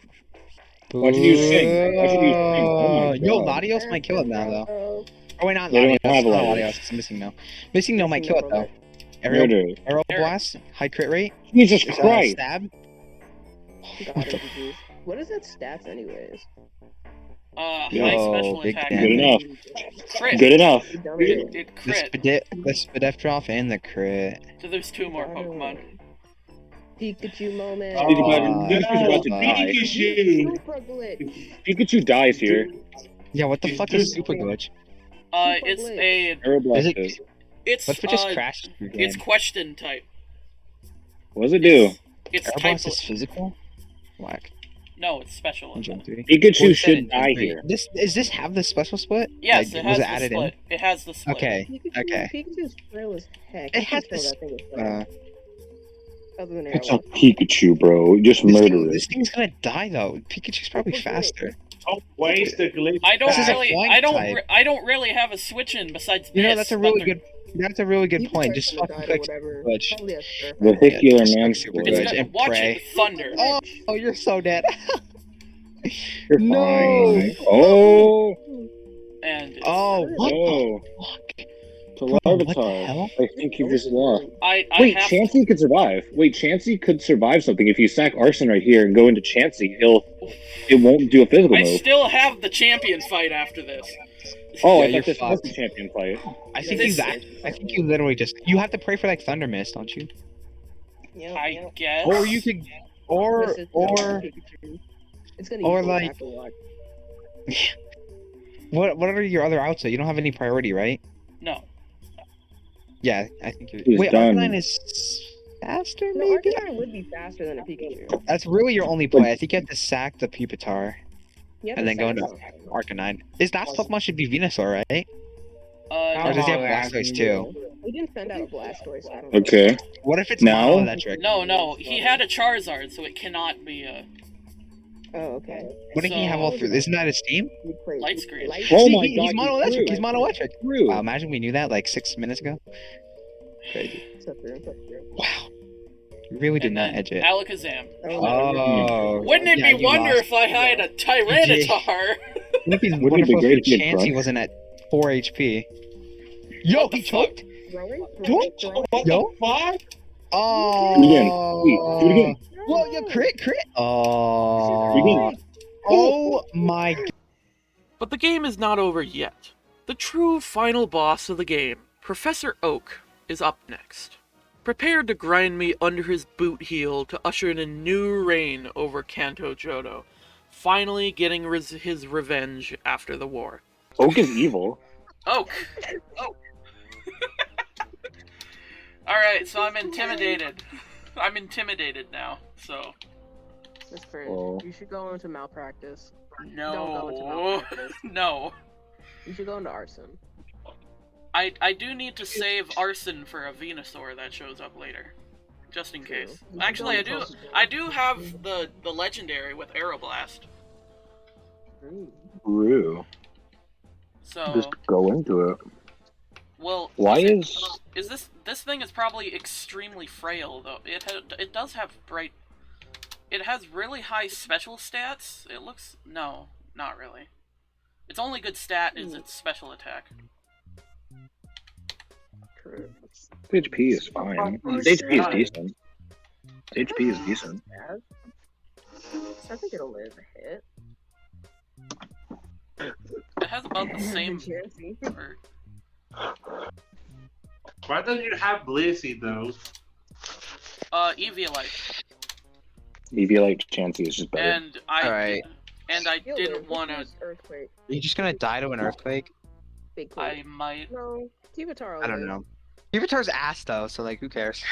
Why'd you use Sing? Why'd you use Sing? Oh my Yo, god. Latios might kill it now though. Oh, Oh wait, not They don't Latios. have Not Latios. Latios. It's missing no. Missing no might kill it though. Murder it. Arrow Eric. blast, high crit rate, Jesus there's, Christ. stab. God, what is that stats anyways? High Yo, special big attack. Good enough. Crit. Good enough. It crit. The Spadef drop and the crit. So there's 2 more Pokemon. Pikachu moment. Pikachu's about to die. Pikachu! Super glitch. Pikachu dies here. Yeah, what the fuck is Super Glitch? It's a. Aeroblast Is it- It's What if it just crashed? It's question type. What does it do? It's type. Airblast is physical? Whack. No, it's special. In Gen 3. Pikachu Well, should then, die three. here. Does this have the special split? Yes, Like, it has was it the added split. It has the split. Okay. Okay. Pikachu's frail as heck. It has You can this. tell that thing is frail. Other than It's a Airwolf. Pikachu, bro. Just murder This it. thing's gonna die though. Pikachu's probably faster. Don't waste the glitch. I don't This is a really. flying I don't. type. I don't really have a switch in besides this. You know, that's a really Thunder. good. That's a really good You can point. try Just to fucking die or click whatever. glitch. Probably a surfer. Vehicular just man. like super It's glitch gonna, and watch pray. it thunder. Oh, you're so dead. You're No. fine. Oh. And it's, Oh, what Oh. the fuck? To Bro, what the Larvitar. hell? I think you just lost. I Wait, have Chansey could survive. Wait, Chansey could survive something. If you sack Arson right here and go into Chansey, it won't do a physical I move. still have the champion fight after this. Oh, Yeah, I you're thought this was fucked. the champion fight. I think This- I think you literally just. You have to pray for like Thunder Mist, don't you? Yep, I yep. guess. Or you could. This is Or. Pikachu. It's gonna or use like- attack a lot. What are your other outs? You don't have any priority, right? No. Yeah, I think you're. He's Wait, done. Arcanine is faster, No, maybe? Arcanine would be faster than a Pikachu. That's really your only play. I think you have to sack the Pupitar Yeah, and then go into Arcanine. His last Pokemon should be Venusaur, right? Or does he have Blastoise too? We didn't send out a Blastoise. I don't Okay. What if it's Now? Mono Electric? No. He had a Charizard, so it cannot be a Oh, okay. Wouldn't he have all three? Isn't that his team? We played light screen. Oh See, my he's god, Mono you Electric. threw. He's Mono Electric. Threw. Wow, imagine we knew that like 6 minutes ago. Crazy. Wow. You really did And not then edge it. Alakazam. Oh. Wouldn't it yeah, be you wonder lost. if I had a Tyranitar? Wouldn't it be Wouldn't it be wonderful great if if you had Chansey Grunt? wasn't at 4 HP? Yo, What the he choked? Throwing? What Yo. the fuck? Oh. Do it again. Wait, do it again. Whoa, you crit. Oh. Again. Oh my. But the game is not over yet. The true final boss of the game, Professor Oak, is up next. Prepared to grind me under his boot heel to usher in a new reign over Kanto Johto, finally getting his revenge after the war. Oak is evil. Oak! Alright, so I'm intimidated. I'm intimidated now, so... Miss Fern, Oh. you should go into malpractice. Don't No. go into malpractice. No. You should go into arson. I do need to save Arson for a Venusaur that shows up later. Just in case. You should Actually, go into I do have the legendary with Aeroblast. Rue. So, Just go into it. well, Why is is... this thing is probably extremely frail though. It does have bright. It has really high special stats. It looks no, not really. Its only good stat is its special attack. HP is fine. HP is decent. HP is decent. I think it'll live a hit. It has about the same. Chansey. Or, Why don't you have Blissey though? Eviolite. Eviolite Chansey is just better. And I Alright. and I He'll didn't live. want to. Use Earthquake. Are you just gonna die to an earthquake? Big quake. I might. No, Tivitar will I don't live. know. Pupitar's ass though, so like, who cares?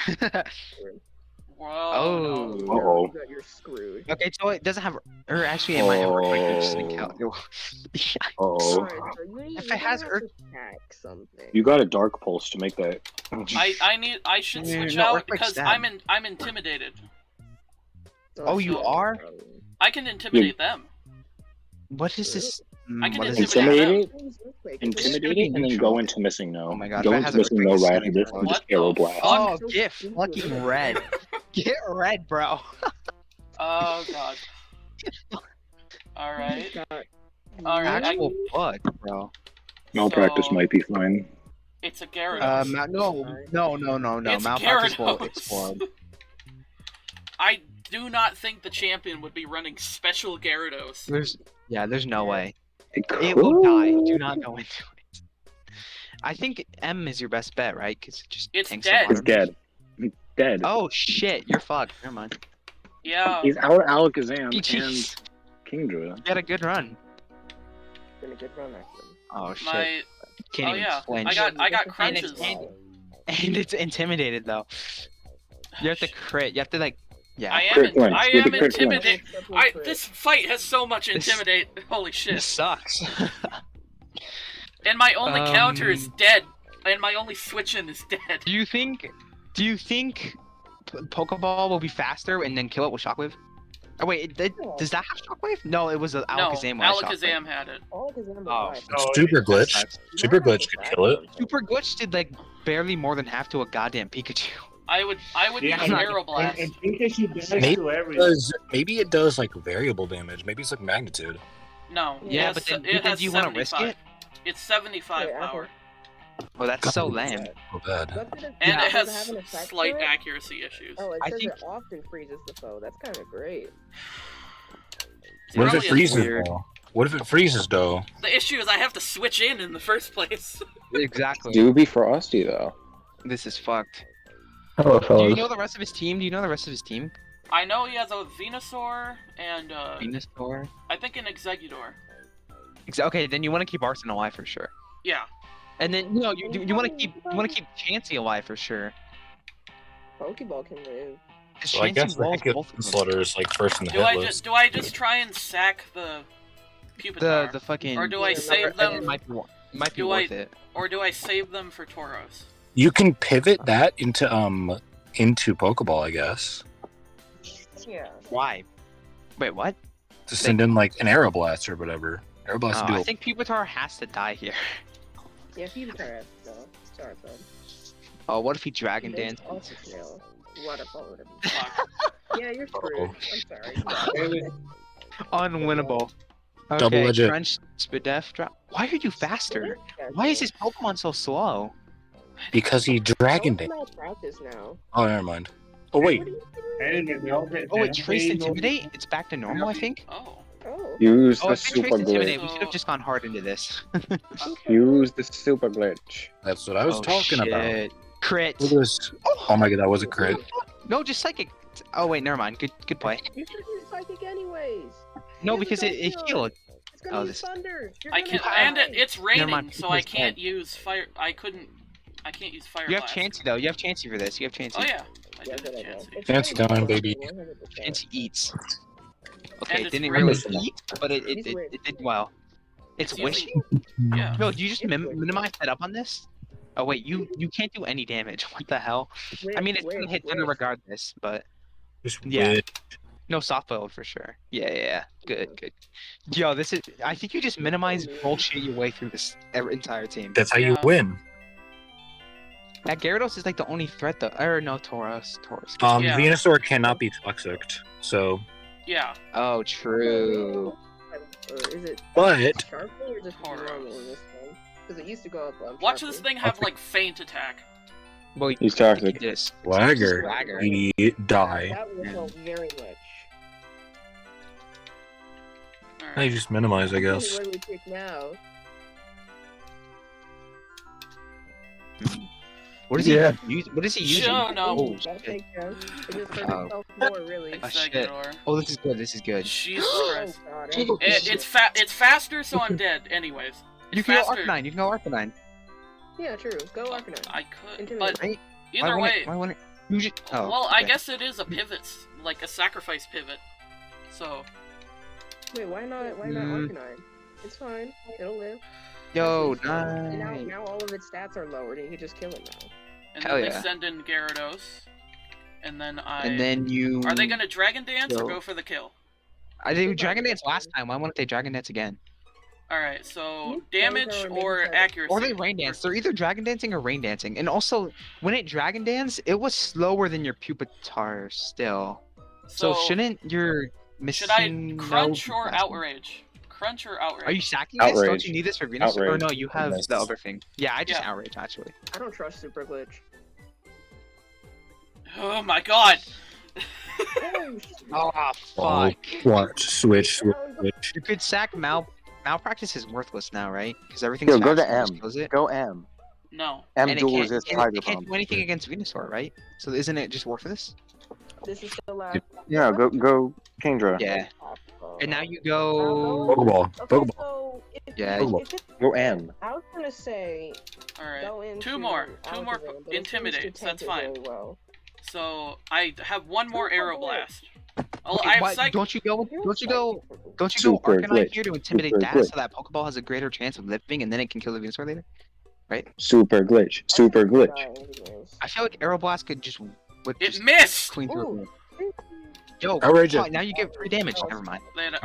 Whoa. Oh. No. Uh-oh. You're screwed. Okay, so it doesn't have, or actually it might have earthquake. It just didn't count. Uh-oh. Alright, so If it has Earth attack something. You got a Dark Pulse to make that. I should Yeah, switch no, out Earthquake's because dead. I'm intimidated. So Oh, it's you not- are? I can intimidate them. What is this? I can What is intimidate this? them. Intimidate it, and then go into Missing No. Oh my god, Go if it into has a Missing No earthquake, right after this, and What just the Aeroblast. fuck? Oh, So GIF, stupid. fucking red. Get red, bro. Oh god. Alright. God. Alright. Actual bug, bro. Malpractice So- might be fine. It's a Gyarados. No. It's Malpractice will Gyarados. explode. I do not think the champion would be running special Gyarados. There's no way. It will die. Do not go into it. I think M is your best bet, right? Because it just It's tanks dead. the It's water. dead. It's dead. Oh shit, you're fucked. Never mind. Yeah. He's out Alakazam GG's. and Kingdra. You had a good run. Been a good run, actually. Oh shit. My Can't oh even yeah, flinch. I got crunches. And it's intimidated though. You have to crit. You have to like. Yeah. I am Crit flinch. I Get am the crit flinch. intimidated. This fight has so much intimidate. Holy This shit! sucks. And my only counter is dead. And my only switch in is dead. Do you think Pokeball will be faster and then kill it with Shockwave? Oh wait, does that have Shockwave? No, it was Alakazam. No, with Alakazam had it. Alakazam Oh, Super glitch. Super glitch could kill it. Super Glitch did like barely more than half to a goddamn Pikachu. I would use Arrow Blast. And Pikachu does Maybe to it everything. does, maybe it does like variable damage. Maybe it's like magnitude. No. Yeah, it but has- then, it has do you want to risk 75. it? It's 75 Wait, I power. Oh, that's so lame. So bad. And Does it has have an effect slight for it? accuracy issues. Oh, it I says think- it often freezes the foe. That's kind of great. What if really it freezes weird. though? What if it freezes though? The issue is I have to switch in the first place. Exactly. Do be frosty though. This is fucked. Hello, Do fellas. you know the rest of his team? I know he has a Venusaur and Venusaur. I think an Exeggutor. Okay, then you want to keep Arson alive for sure. Yeah. And then you want to keep Chansey alive for sure. Pokeball can live. So I guess the Slaughter is like first in the hit list. Do I just try and sack the Pupitar? The fucking. Or do I save It them? might be Do worth I- it. Or do I save them for Tauros? You can pivot that into Pokeball, I guess. Yeah. Why? Wait, what? To send in like an Aeroblast or whatever. Aeroblast I do. think Pupitar has to die here. Yeah, Pupitar has to go. Sorry, bud. Oh, what if he Dragon Dance? Also snail. Waterfall, whatever. Yeah, you're screwed. I'm sorry. Unwinnable. Okay, Double-edged. Crunch, Spidef, drop. Why are you faster? Why is his Pokemon so slow? Because he Dragon How Dance. is practice now? Oh, never mind. Oh wait. Oh, it traced Intimidate? It's back to normal, I think? Oh. Oh. Use Oh, the if it traced super Intimidate, glitch. we should have just gone hard into this. Use the super glitch. That's what I was talking about. shit. Crit. Look at this. Oh my god, that was a crit. No, just Psychic. Oh, wait, never mind. Good play. You should use Psychic anyways. No, Use because it Psychic. healed. It's gonna Oh, use this- Thunder. You're I gonna can't, die. and it's raining, mind, so I Pupitar's can't dead. use fire. I can't use fire. You have Blast. Chansey, though. You have Chansey for this. You have Chansey. Oh yeah, I Yeah, do good have idea. Chansey. It's Fancy raining, going, baby. 100%. Chansey eats. And Okay, it's didn't raining. really eat, but it did well. It's It's wishing? Yeah. No, you just minimize that up on this? Oh wait, you can't do any damage. What the hell? I mean, it's gonna hit Thunder regardless, but Just yeah. wait. No soft boil for sure. Yeah. Good. Yo, this is. I think you just minimize bullshit your way through this entire team. That's how you Yeah. win. That Gyarados is like the only threat though. Or no, Tauros. Yeah. Venusaur cannot be toxic, so. Yeah. Oh, true. Or is it But Sharply or just Tauros. normal in this one? Because it used to go up. Watch Sharply. this thing have like feint attack. Well, He's toxic. This. Swagger, Swagger. we die. That will help very much. Alright. I just minimize, I guess. What do we pick now? What is he? What is he using? Sure, no. Oh, Gotta shit. take care. It just hurt Oh. itself more, really. Oh, shit. Exeggutor. Oh, this is good. Jesus Oh, Christ. God. It's faster, so I'm dead. Anyways. You It's can go faster. Arcanine. You can go Arcanine. Yeah, true. Go Arcanine. I could, Intimidate. but Right? either way. Why wouldn't you just? Oh, Well, I okay. guess it is a pivot, like a sacrifice pivot. So. Wait, why not? Why not Arcanine? It's fine. It'll live. Yo, And nice. now all of its stats are lowered, and you can just kill it now. And Hell then yeah. they send in Gyarados. And then And then you. Are they gonna Dragon Dance or Yo. go for the kill? I did Dragon Dance last time. Why won't they Dragon Dance again? Alright, so You damage guys are or making accuracy? Or they Rain Dance. They're either Dragon Dancing or Rain Dancing. And also, when it Dragon Dance, it was slower than your Pupitar still. So shouldn't your missing? Should I crunch no or faster? outrage? Crunch or outrage? Are you sacking this? Don't Outrage. you need this for Venus? Or Outrage. no, you have Yes. the other thing. Yeah, I just Yeah. outrage actually. I don't trust Super Glitch. Oh my god! Oh, shit. Oh Oh, fuck! what? Switch. You could sack malpractice is worthless now, right? Because everything's Yo, go to faster, M. just kills it. Go M. No. M And dual resist Tiger it can't Bomb. do anything against Venusaur, right? So isn't it just worthless? This is still last. Yeah, go Kingdra. Yeah. And now you go. Pokeball. Okay, Pokeball. so if, Yeah. if it's, Go M. I was gonna say All right. go into Two more Alakazam, but it seems to Intimidate. That's tempt it fine. very well. So I have one more Super Aeroblast. Oh, Okay, I have why- Psych. don't you go Super Arcanine glitch. here to intimidate Super that glitch. so that Pokeball has a greater chance of living and then it can kill the Venusaur later? Right? Super glitch. Super glitch. I feel like Aeroblast could just It missed. clean through. Yo, Outrageous. now you get 3 damage. Never mind. They had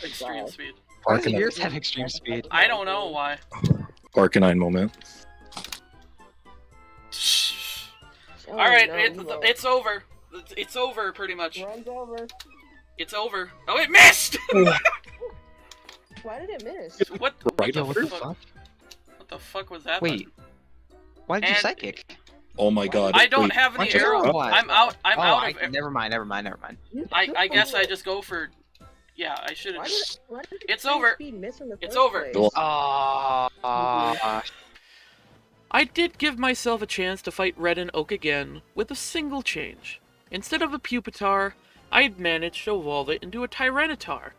extreme speed. Why does Arcanine. yours have extreme speed? I don't know why. Arcanine moment. All right, no, it's over. It's over, pretty much. Runs over. It's over. Oh, it missed! Why did it miss? What? Right. Yo, what the fuck? What the fuck was that? Wait. Why did you And- psychic? Oh my god. I don't Wait. have any Aren't you arrow. Aeroblast? I'm out. I'm Oh, out of. never mind. I guess I just go for. Yeah, I should have. Why did It's extreme over. speed miss in the It's first over. place? I did give myself a chance to fight Red and Oak again with a single change. Instead of a Pupitar, I had managed to evolve it into a Tyranitar.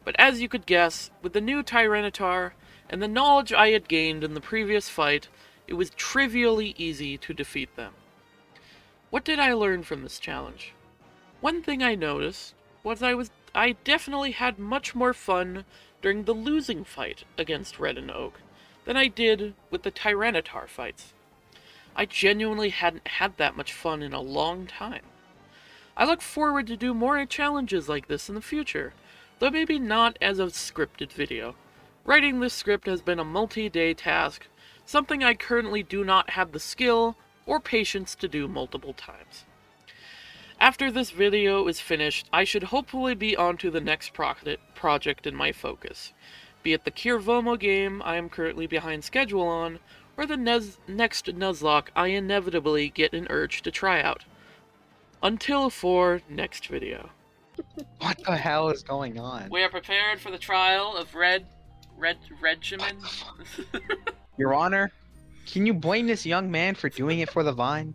But as you could guess, with the new Tyranitar and the knowledge I had gained in the previous fight, it was trivially easy to defeat them. What did I learn from this challenge? One thing I noticed was I definitely had much more fun during the losing fight against Red and Oak than I did with the Tyranitar fights. I genuinely hadn't had that much fun in a long time. I look forward to do more challenges like this in the future, though maybe not as a scripted video. Writing this script has been a multi-day task, something I currently do not have the skill or patience to do multiple times. After this video is finished, I should hopefully be on to the next project in my focus, be it the Kirvomo game I am currently behind schedule on, or the next Nuzlocke I inevitably get an urge to try out. Until for next video. What the hell is going on? We are prepared for the trial of Regimen. Your Honor, can you blame this young man for doing it for the vine?